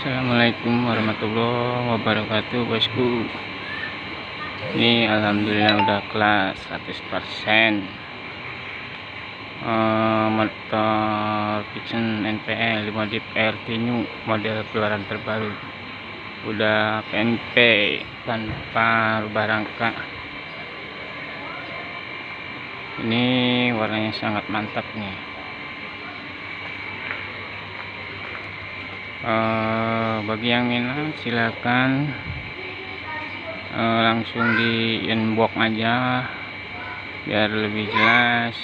Assalamualaikum warahmatullahi wabarakatuh, bosku. Ini alhamdulillah udah kelas 100%. Motor Vision NPL dimodif RT New model keluaran terbaru, udah PNP tanpa rubah rangka. Ini warnanya sangat mantap nih. Bagi yang minat silakan langsung di inbox aja biar lebih jelas.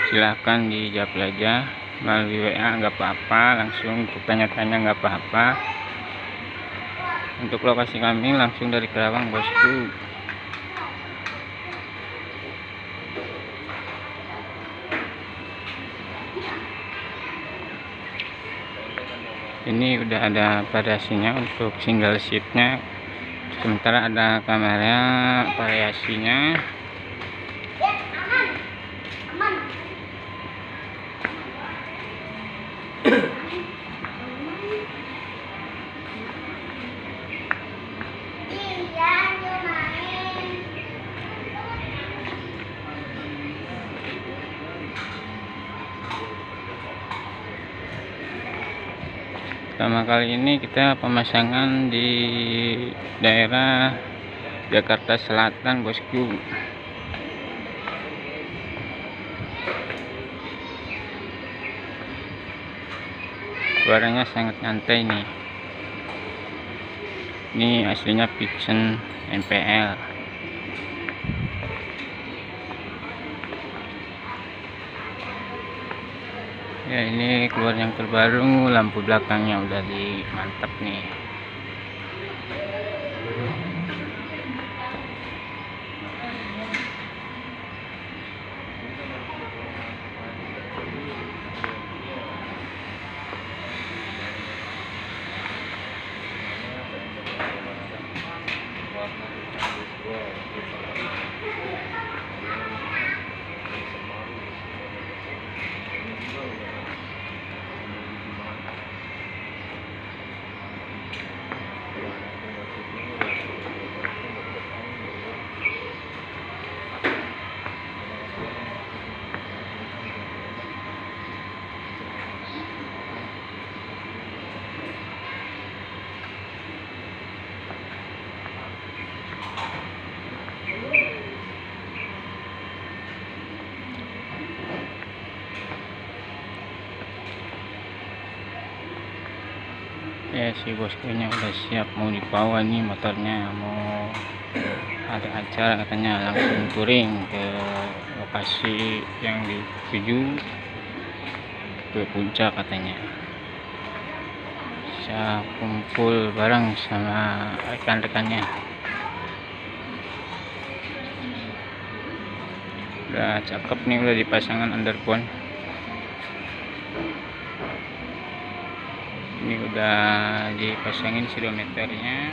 Silahkan dijawab aja melalui WA, nggak apa-apa, langsung tanya-tanya nggak apa-apa. Untuk lokasi kami langsung dari Kerawang, bosku. Ini udah ada variasinya untuk single seatnya, sementara ada kamera variasinya. Pertama kali ini kita pemasangan di daerah Jakarta Selatan, bosku. Suaranya sangat nyantai nih. Ini aslinya Vision NPL. Ya, ini keluar yang terbaru, lampu belakangnya udah dimantap nih. Ya, si boskunya udah siap mau dibawa nih motornya, mau ada acara katanya, langsung touring ke lokasi yang dituju, ke puncak katanya. Bisa kumpul bareng sama rekan-rekannya. Udah cakep nih, udah dipasangkan underbone. Ini udah dipasangin speedometernya.